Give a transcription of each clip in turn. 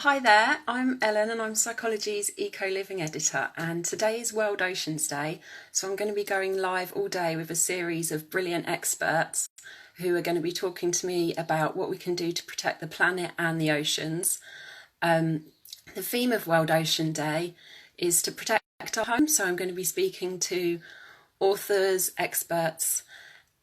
Hi there, I'm Ellen and I'm Psychologies Eco Living Editor, and today is World Oceans Day, so I'm going to be going live all day with a series of brilliant experts who are going to be talking to me about what we can do to protect the planet and the oceans. The theme of World Ocean Day is to protect our home, so I'm going to be speaking to authors, experts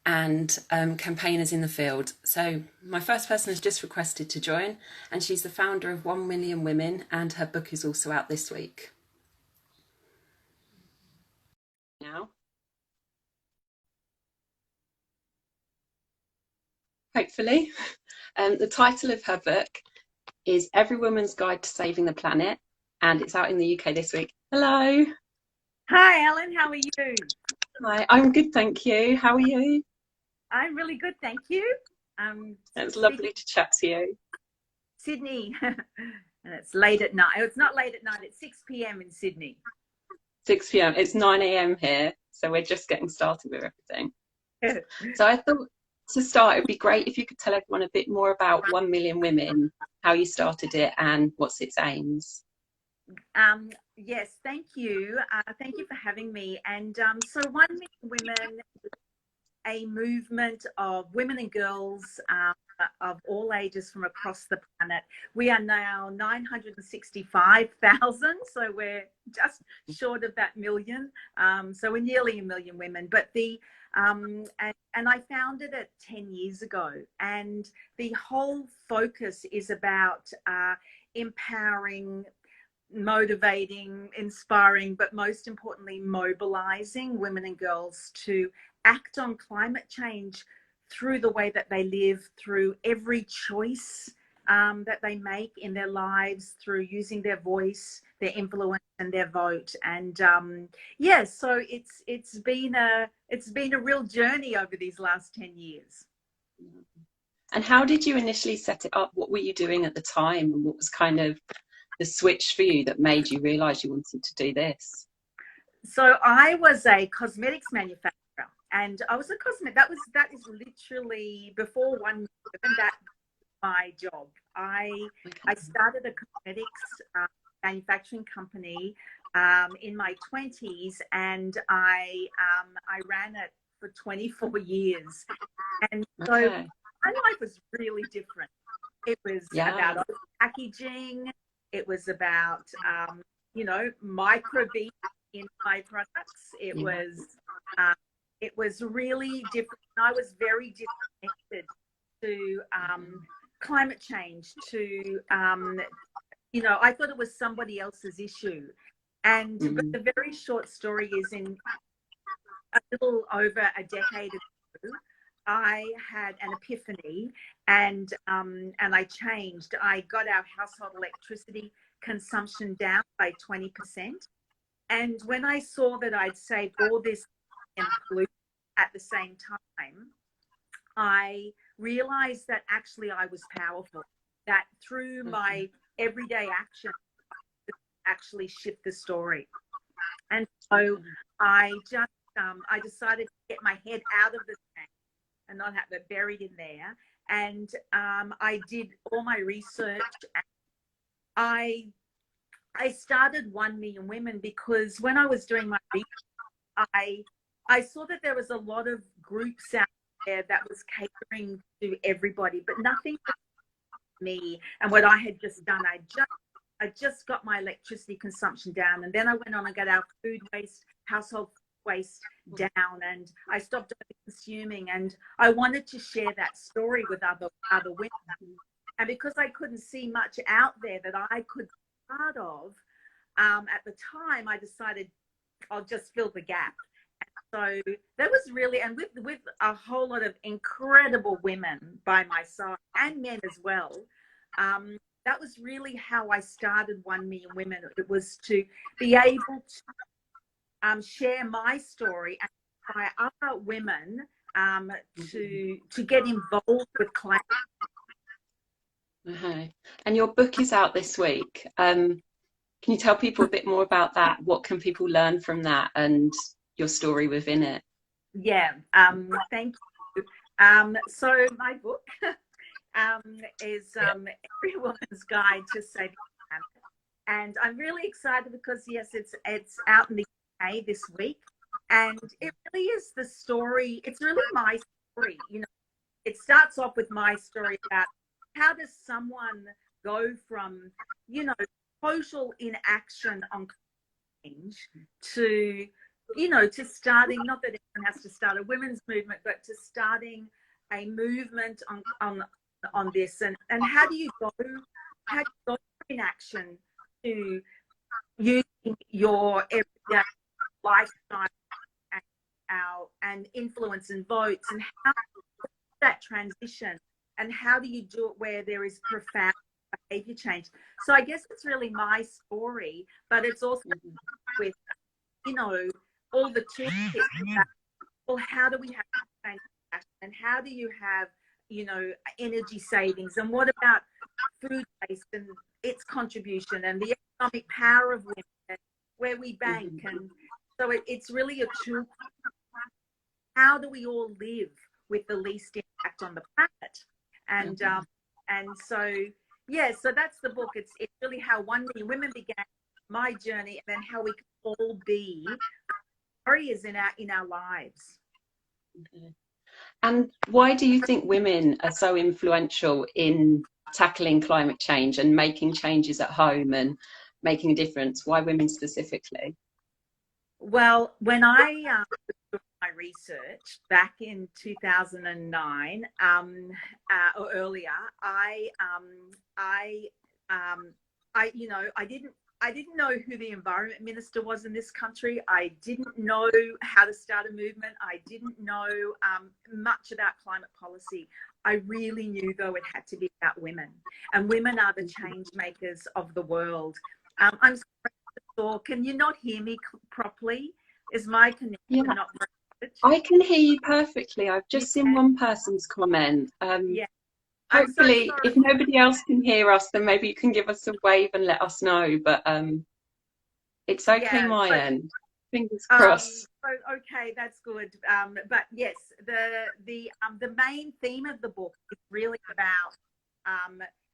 and campaigners in the field. So my first person has just requested to join, and she's the founder of 1 Million Women, and her book is also out this week. Now, hopefully. The title of her book is Every Woman's Guide to Saving the Planet, and it's out in the UK this week. Hello. Hi, Ellen. How are you? Hi, I'm good, thank you. How are you? I'm really good, thank you. It's lovely to chat to you. Sydney, and it's late at night. It's not late at night, it's 6 p.m. in Sydney. 6 p.m. It's 9 a.m. here, so we're just getting started with everything. So I thought to start, it'd be great if you could tell everyone a bit more about 1 Million Women, how you started it and what's its aims. Yes, thank you. Thank you for having me. And so 1 Million Women, a movement of women and girls of all ages from across the planet. We are now 965,000, so we're just short of that million. So we're nearly a million women. But and I founded it 10 years ago, and the whole focus is about empowering, motivating, inspiring, but most importantly, mobilizing women and girls to act on climate change through the way that they live, through every choice that they make in their lives, through using their voice, their influence, and their vote. And yeah, so it's been a real journey over these last 10 years. And how did you initially set it up? What were you doing at the time, and what was kind of the switch for you that made you realize you wanted to do this? So I was a cosmetics manufacturer, and I was a cosmetic. That is literally before 1 million. That was my job. I started a cosmetics manufacturing company in my 20s, and I ran it for 24 years. And so my life was really different. It was about packaging. It was about microbeads in my products. It was really different. I was very disconnected to climate change, to I thought it was somebody else's issue. And but the very short story is, in a little over a decade ago, I had an epiphany, and I changed. I got our household electricity consumption down by 20%. And when I saw that I'd saved all this pollution at the same time, I realized that actually I was powerful, that through my everyday action, I could actually shift the story. And so I decided to get my head out of the tank and not have it buried in there. And I did all my research. And I started 1 Million Women because when I was doing my research, I saw that there was a lot of groups out there that was catering to everybody, but nothing for me and what I had just done. I just got my electricity consumption down, and then I went on and got our food waste, household waste down, and I stopped consuming, and I wanted to share that story with other women. And because I couldn't see much out there that I could be part of, at the time I decided I'll just fill the gap. And so that was really, and with a whole lot of incredible women by my side, and men as well, that was really how I started 1 Million Women. It was to be able to share my story and inspire other women to get involved with climate. And your book is out this week. Can you tell people a bit more about that? What can people learn from that and your story within it? Yeah, thank you. So my book is Every Woman's Guide to Saving the Planet. And I'm really excited because, yes, it's out in the UK this week. And it really is the story. It's really my story. You know, it starts off with my story about how does someone go from, you know, total inaction on change to, you know, to starting, not that everyone has to start a women's movement, but to starting a movement on this. And how do you go from inaction to using your everyday lifestyle and influence and votes, and how that transition, and how do you do it where there is profound behavior change? So I guess it's really my story, but it's also with, you know, all the toolkits about, well, how do we have change, and how do you have, you know, energy savings, and what about food waste and its contribution, and the economic power of women, and where we bank. And so it's really a tool. How do we all live with the least impact on the planet? And so, yeah, so that's the book. It's really how 1 million women began, my journey, and then how we can all be warriors in our lives. And why do you think women are so influential in tackling climate change and making changes at home and making a difference? Why women specifically? Well, when I did my research back in 2009 or earlier, you know, I didn't know who the environment minister was in this country. I didn't know how to start a movement. I didn't know much about climate policy. I really knew, though, it had to be about women, and women are the change makers of the world. I'm sorry, can you not hear me properly? Is my connection not very good? I can hear you perfectly. I've just seen one person's comment. Yeah. Hopefully, so if nobody else can hear us, then maybe you can give us a wave and let us know. But it's okay, my end. Fingers crossed. Okay, that's good. But yes, the main theme of the book is really about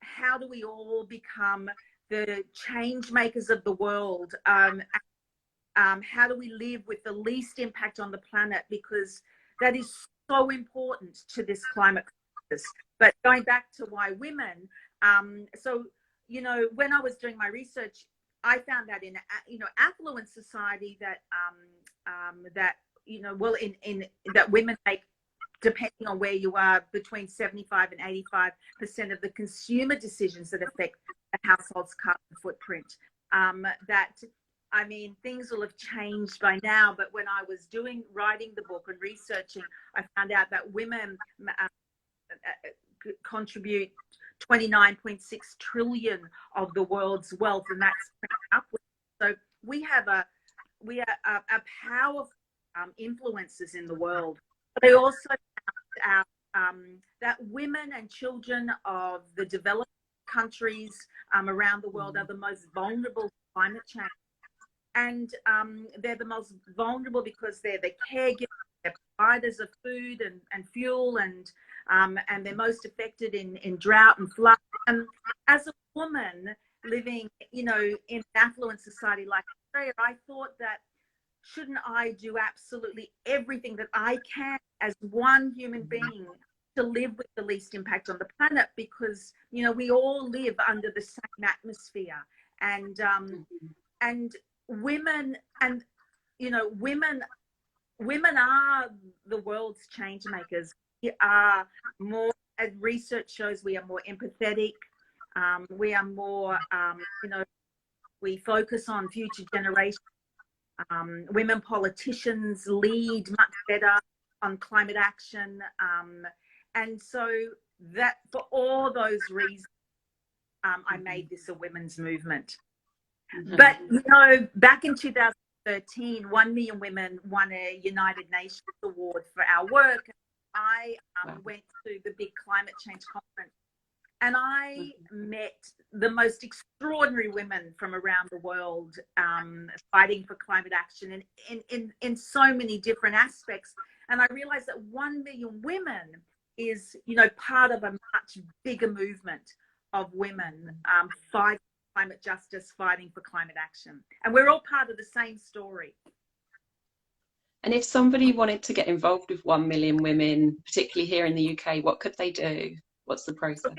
how do we all become the change makers of the world. How do we live with the least impact on the planet? Because that is so important to this climate crisis. But going back to why women, so, you know, when I was doing my research, I found that in, you know, affluent society that, that, you know, well, in that women make, depending on where you are, between 75 and 85% of the consumer decisions that affect a household's carbon footprint. I mean, things will have changed by now, but when I was writing the book and researching, I found out that women contribute 29.6 trillion of the world's wealth, and that's upwards. So we are powerful influences in the world. But I also found out that women and children of the developed countries around the world are the most vulnerable to climate change. And they're the most vulnerable because they're the caregivers, they're providers of food and fuel, and they're most affected in drought and flood. And as a woman living, you know, in an affluent society like Australia, I thought that shouldn't I do absolutely everything that I can as one human being to live with the least impact on the planet? Because, you know, we all live under the same atmosphere, and women, and, you know, women are the world's change makers. We are more, as research shows, we are more empathetic. We are more, you know, we focus on future generations. Women politicians lead much better on climate action. And so that, for all those reasons, I made this a women's movement. But, you know, back in 2013, 1 million women won a United Nations award for our work. I went to the big climate change conference, and I met the most extraordinary women from around the world fighting for climate action in so many different aspects. And I realized that 1 million women is, you know, part of a much bigger movement of women fighting climate justice, fighting for climate action. And we're all part of the same story. And if somebody wanted to get involved with 1 million women, particularly here in the UK, what could they do? What's the process?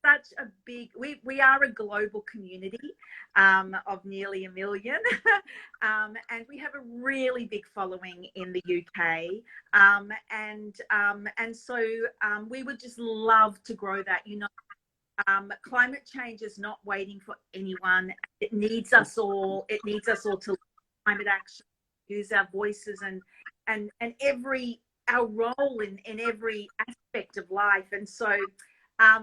Such a big, we are a global community of nearly 1 million, and we have a really big following in the UK, and so we would just love to grow that. You know, climate change is not waiting for anyone. It needs us all. It needs us all to lead climate action, use our voices, and our role in every aspect of life. And so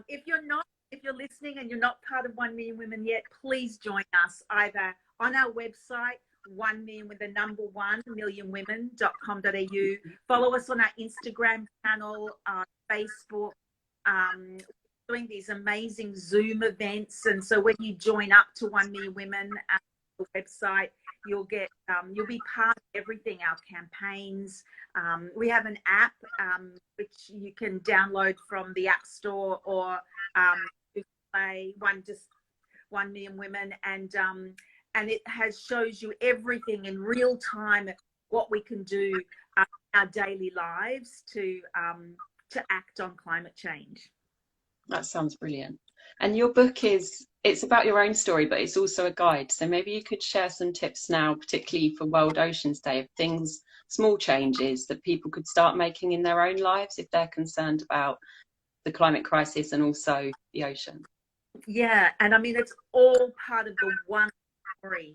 if you're listening and you're not part of 1 Million Women yet, please join us either on our website, 1 million with the number 1 millionwomen.com.au. Follow us on our Instagram channel, Facebook, doing these amazing Zoom events. And so when you join up to 1 Million Women at the website, you'll get you'll be part of everything, our campaigns. We have an app which you can download from the App Store or play 1 Million Women, and it shows you everything in real time, what we can do in our daily lives to act on climate change. That sounds brilliant. And your book it's about your own story, but it's also a guide. So maybe you could share some tips now, particularly for World Oceans Day, of things, small changes that people could start making in their own lives if they're concerned about the climate crisis and also the ocean. Yeah, and I mean, it's all part of the one story.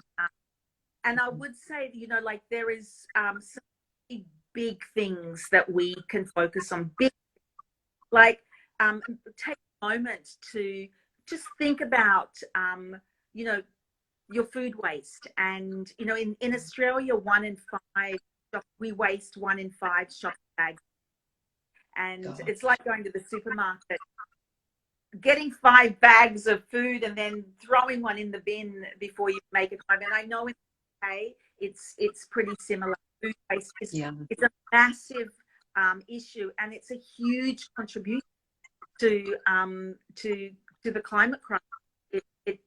And I would say, you know, like there is some big things that we can focus on. Big, like take a moment to just think about, you know, your food waste. And, you know, in Australia, 1 in 5, we waste 1 in 5 shopping bags. And God, it's like going to the supermarket, getting 5 bags of food and then throwing one in the bin before you make it home. And I know in the UK, it's pretty similar. Food waste is it's a massive issue, and it's a huge contribution to the climate crisis. It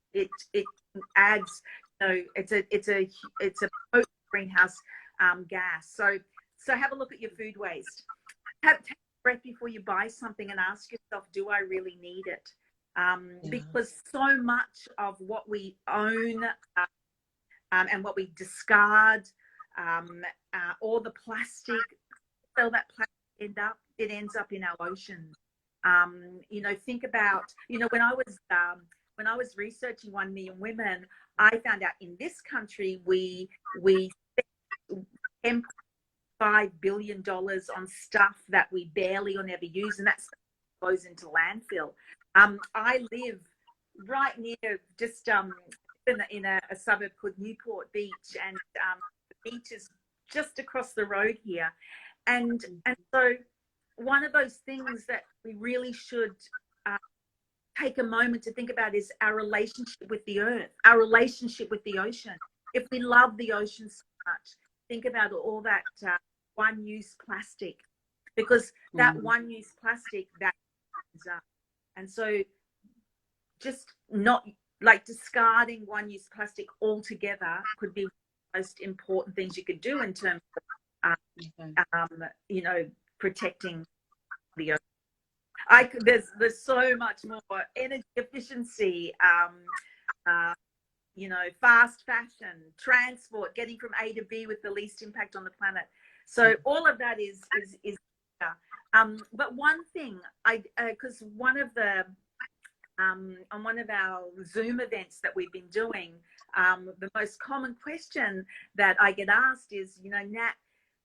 adds, you know, it's a potent greenhouse gas. So have a look at your food waste. Take a breath before you buy something and ask yourself, do I really need it? Because so much of what we own and what we discard, all the plastic, so that plastic ends up in our oceans. You know, think about, you know, when I was researching 1 Million Women, I found out in this country we spend $5 billion on stuff that we barely or never use, and that stuff goes into landfill. I live right near, just in a suburb called Newport Beach, and the beach is just across the road here, and so one of those things that we really should take a moment to think about is our relationship with the earth, our relationship with the ocean. If we love the ocean so much, think about all that one-use plastic, because that one-use plastic, that ends up. And so just not like discarding one-use plastic altogether could be the most important things you could do in terms of, you know, protecting the earth. There's so much more: energy efficiency, you know, fast fashion, transport, getting from A to B with the least impact on the planet. So all of that is but one thing, because one of the on one of our Zoom events that we've been doing, the most common question that I get asked is, you know, Nat,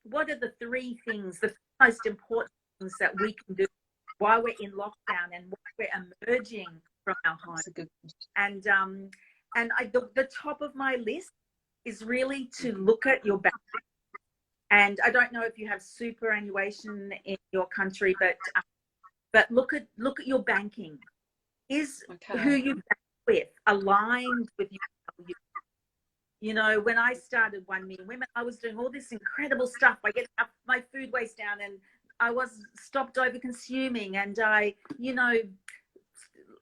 what are the 3 things, the most important things that we can do while we're in lockdown and while we're emerging from our home? And the top of my list is really to look at your bank. And I don't know if you have superannuation in your country, but look at your banking. Is who you bank with aligned with your values? You know, when I started 1 Million Women, I was doing all this incredible stuff by getting my food waste down and stopped over consuming, and I,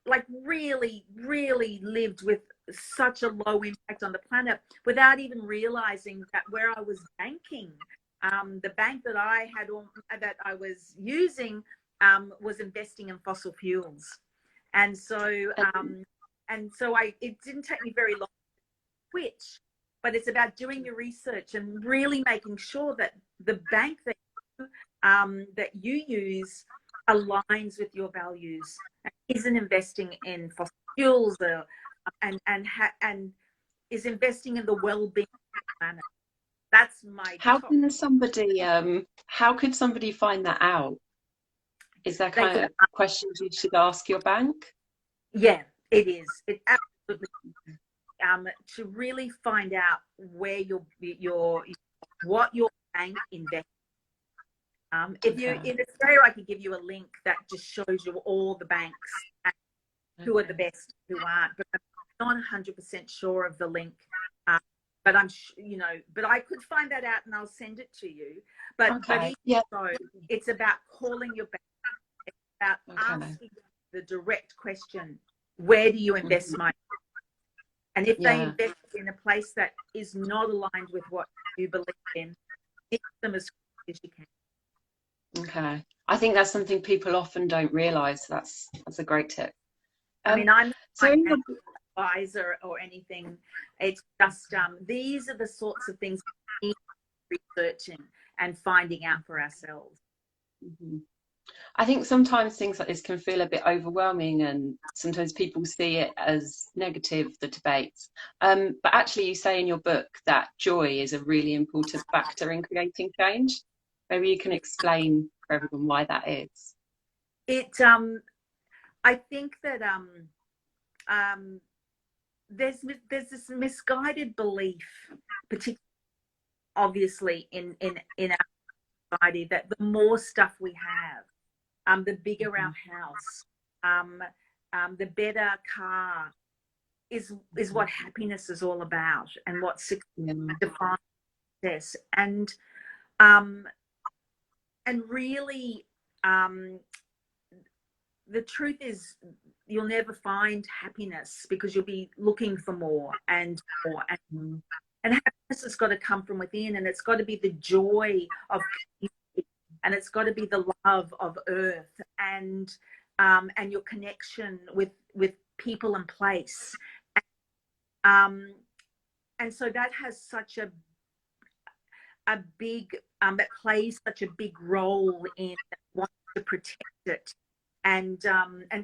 like really, really lived with such a low impact on the planet without even realizing that where I was banking, the bank that that I was using, was investing in fossil fuels. And so, it didn't take me very long to switch, but it's about doing your research and really making sure that the bank that you use aligns with your values and isn't investing in fossil fuels, and is investing in the well-being of the planet. That's my top. How could somebody find that out? Is that They kind could, of questions you should ask your bank? yeah, it is. It absolutely, to really find out where what your bank invests. If you in Australia, I could give you a link that just shows you all the banks and who are the best, who aren't. But I'm not 100% sure of the link. But but I could find that out and I'll send it to you. But even so, it's about calling your bank. It's about asking the direct question: where do you invest my money? And if they invest in a place that is not aligned with what you believe in, fix them as quick as you can. Okay. I think that's something people often don't realise. That's a great tip. I mean, I'm not an advisor or anything. It's just these are the sorts of things we need researching and finding out for ourselves. Mm-hmm. I think sometimes things like this can feel a bit overwhelming, and sometimes people see it as negative, the debates. But actually, you say in your book that joy is a really important factor in creating change. Maybe you can explain for everyone why that is. I think that there's this misguided belief, particularly obviously in our society, that the more stuff we have, the bigger our house, the better car is what happiness is all about, and what defines success. And really, the truth is, you'll never find happiness because you'll be looking for more and more. And happiness has got to come from within, and it's got to be the joy of community, and it's got to be the love of earth, and your connection with people and place. And so that has such a big that plays such a big role in wanting to protect it. And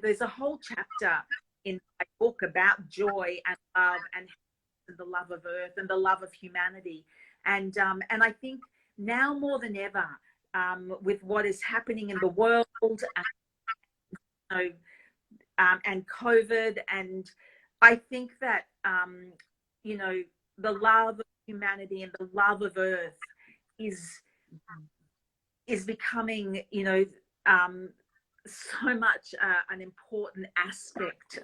there's a whole chapter in my book about joy and love and the love of earth and the love of humanity. And I think now more than ever, with what is happening in the world, and COVID, and I think that the love of humanity and the love of earth is becoming so much an important aspect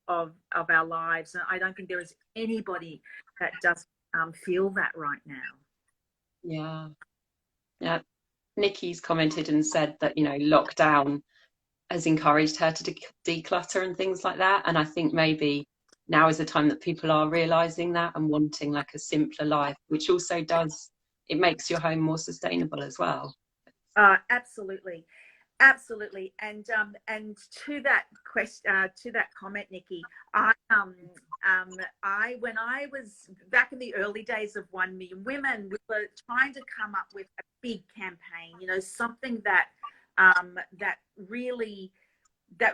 of our lives. And I don't think there is anybody that doesn't feel that right now. Yeah. Nikki's commented and said that lockdown has encouraged her to declutter and things like that, and I think maybe now is the time that people are realizing that and wanting like a simpler life, which also it makes your home more sustainable as well. Absolutely. And to that comment, Nikki, when I was back in the early days of 1 Million Women, we were trying to come up with a big campaign, something that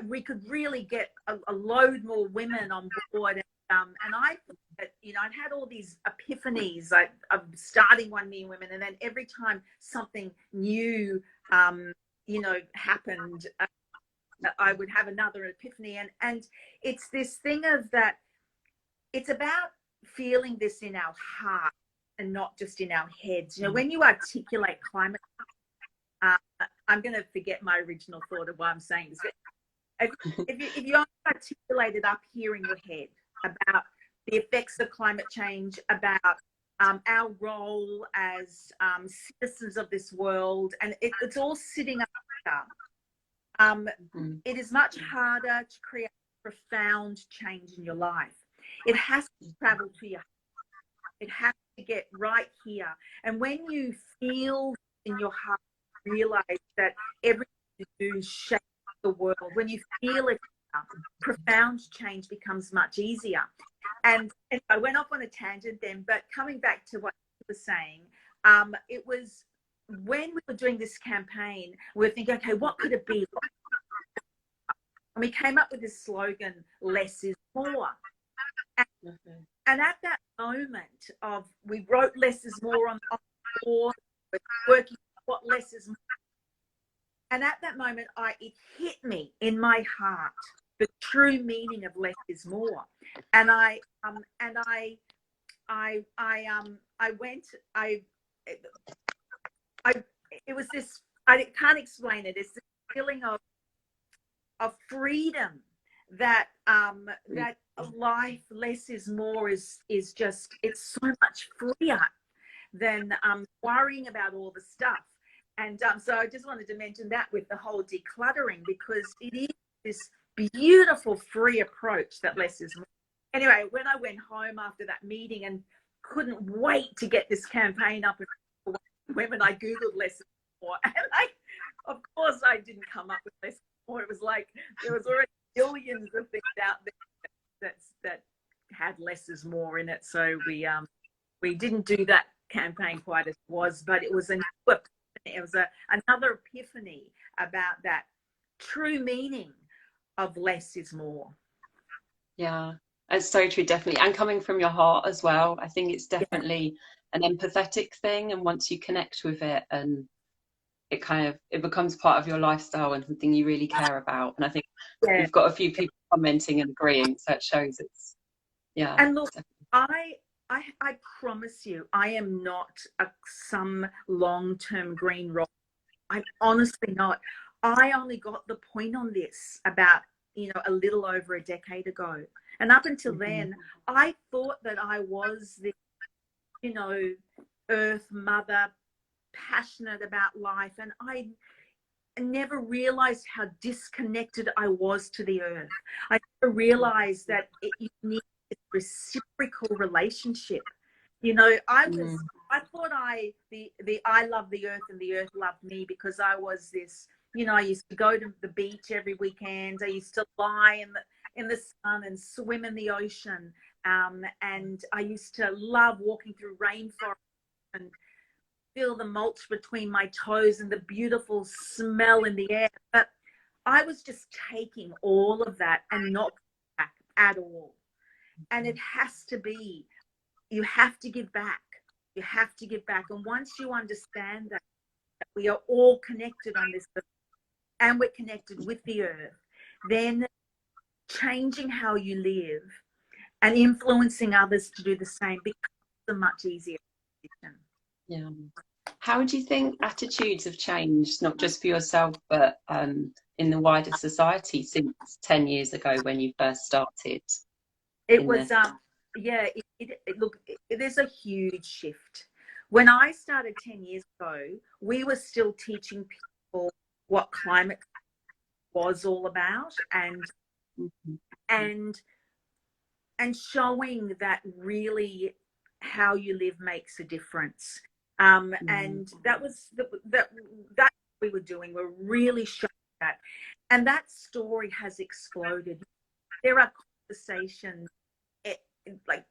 we could really get a load more women on board. And I thought that, I'd had all these epiphanies of starting 1 Million Women, and then every time something new happened, I would have another epiphany. And it's this thing of that, it's about feeling this in our heart and not just in our heads. When you articulate climate, I'm going to forget my original thought of why I'm saying this. If you articulate it up here in your head about the effects of climate change, about our role as citizens of this world, and it's all sitting up there. It is much harder to create profound change in your life. It has to travel to your heart. It has to get right here. And when you feel in your heart, realize that everything you do shapes the world. When you feel it, profound change becomes much easier. And I went off on a tangent then, but coming back to what you were saying, it was when we were doing this campaign, we were thinking, okay, what could it be? And we came up with this slogan, less is more. And at that moment of, we wrote less is more on the board, working what less is more. And at that moment, it hit me in my heart, the true meaning of less is more. And it was this, I can't explain it. It's this feeling of freedom that that life less is more is just, it's so much freer than worrying about all the stuff. And so I just wanted to mention that with the whole decluttering, because it is this beautiful free approach that less is more. Anyway, when I went home after that meeting and couldn't wait to get this campaign up for women, I Googled less is more. And of course I didn't come up with less is more. It was like there was already billions of things out there that had less is more in it. So we didn't do that campaign quite as it was, but it was another epiphany about that true meaning of less is more. Yeah, it's so true, definitely. And coming from your heart as well. I think it's definitely an empathetic thing. And once you connect with it, and it becomes part of your lifestyle and something you really care about. And I think we've got a few people commenting and agreeing, so it shows it's, yeah. And look, I promise you, I am not some long-term green rock. I'm honestly not. I only got the point on this about, a little over a decade ago. And up until then, I thought that I was the, earth mother, passionate about life. And I never realized how disconnected I was to the earth. I never realized that you need a reciprocal relationship. I thought I love the earth and the earth loved me, because I was this, I used to go to the beach every weekend. I used to lie in the sun and swim in the ocean. And I used to love walking through rainforest and feel the mulch between my toes and the beautiful smell in the air. But I was just taking all of that and not back at all. And it has to be, you have to give back. You have to give back. And once you understand that we are all connected on this earth, and we're connected with the earth, then changing how you live and influencing others to do the same becomes a much easier decision. Yeah. How do you think attitudes have changed, not just for yourself, but in the wider society since 10 years ago when you first started? It was, look, there's a huge shift. When I started 10 years ago, we were still teaching people what climate was all about, and showing that really how you live makes a difference. And that was that we were doing. We're really showing that, and that story has exploded. There are conversations like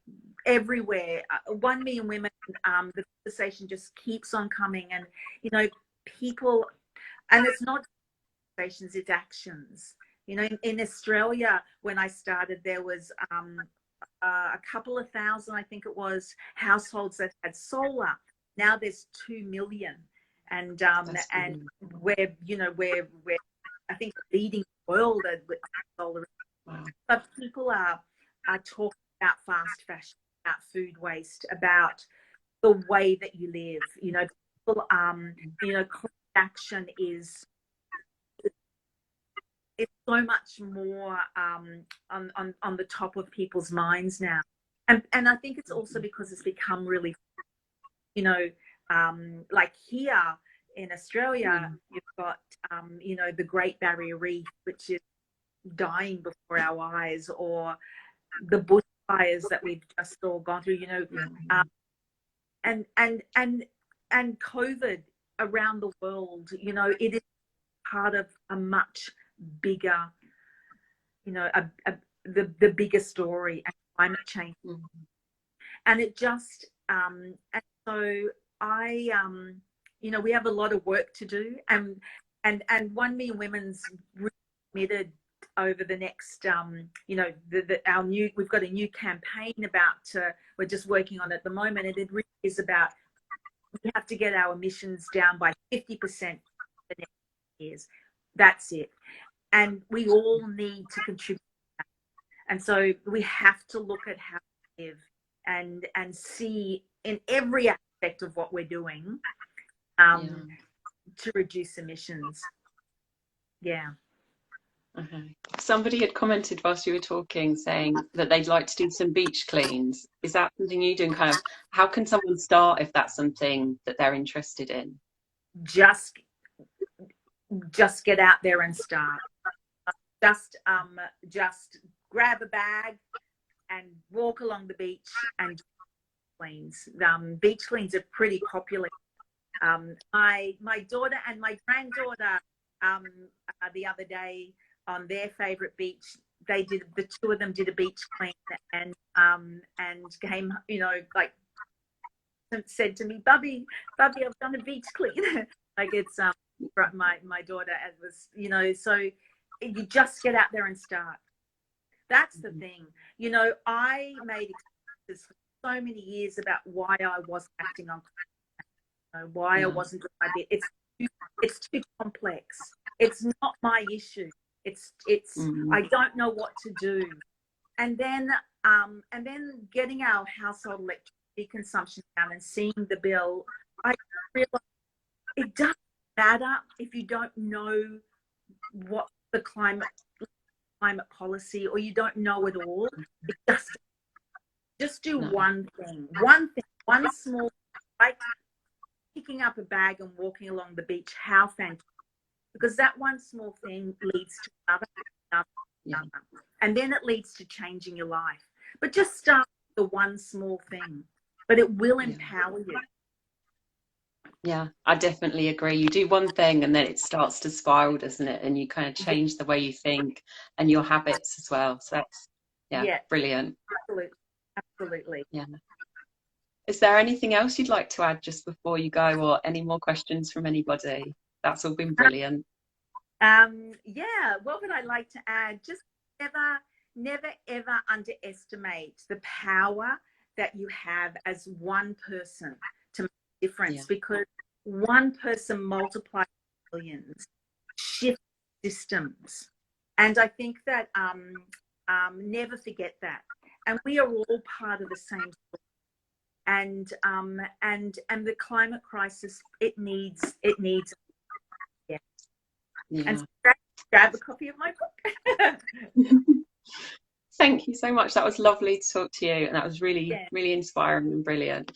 everywhere. 1 million women. The conversation just keeps on coming, and people, and it's not conversations, it's actions. In Australia, when I started, there was a couple of thousand, I think it was, households that had solar. Now there's 2 million, and we're I think leading the world with solar. Wow. But people are talking about fast fashion, about food waste, about the way that you live. People, climate action is so much more on the top of people's minds now, and I think it's also because it's become really you know, like here in Australia, you've got, you know, the Great Barrier Reef, which is dying before our eyes, or the bushfires that we've just all gone through, you know, and COVID around the world, you know, it is part of a much bigger, you know, the bigger story, and climate change. And it just, and so I, you know, we have a lot of work to do, and 1 Million Women's really committed over the next, you know, we've got a new campaign about, we're just working on it at the moment, and it really is about, we have to get our emissions down by 50% the next years. That's it. And we all need to contribute. And so we have to look at how we live and see in every aspect of what we're doing to reduce emissions. Yeah. Okay. Somebody had commented whilst you were talking saying that they'd like to do some beach cleans. Is that something you do? And kind of, how can someone start if that's something that they're interested in? Just get out there and start. Just grab a bag and walk along the beach and do cleans. Beach cleans are pretty popular. My daughter and my granddaughter, the other day on their favorite beach, the two of them did a beach clean, and came, you know, like said to me, Bubby, I've done a beach clean. Like it's my daughter, as was, you know, so you just get out there and start. That's the thing. You know, I made excuses for so many years about why I wasn't acting on, you know, why I wasn't doing my bit. It's too complex. It's not my issue. It's I don't know what to do. And then getting our household electricity consumption down and seeing the bill, I realized it doesn't matter if you don't know what the climate policy, or you don't know it all. Just do one thing, one small, like picking up a bag and walking along the beach. How fantastic! Because that one small thing leads to another, and then it leads to changing your life. But just start with the one small thing, but it will empower you. Yeah, I definitely agree. You do one thing and then it starts to spiral, doesn't it? And you kind of change the way you think and your habits as well. So that's brilliant. Absolutely. Yeah. Is there anything else you'd like to add just before you go, or any more questions from anybody? That's all been brilliant. Yeah, what would I like to add? Just never ever underestimate the power that you have as one person to make a difference, because one person multiplies millions, shifts systems. And I think that never forget that. And we are all part of the same story. And the climate crisis, it needs and grab a copy of my book. Thank you so much. That was lovely to talk to you, and that was really inspiring and brilliant.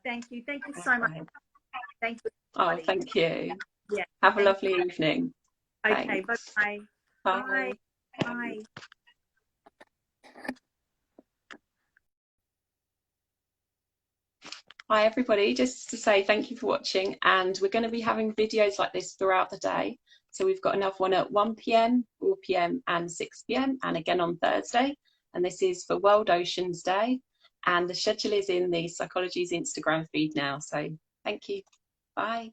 Thank you so much. Thank you. Oh, thank you. Yeah. Have a lovely evening. Okay. Bye. Bye. Bye. Hi everybody, just to say thank you for watching, and we're going to be having videos like this throughout the day. So we've got another one at 1 p.m, 4 p.m. and 6 p.m, and again on Thursday, and this is for World Oceans Day, and the schedule is in the Psychologies Instagram feed now. So thank you. Bye.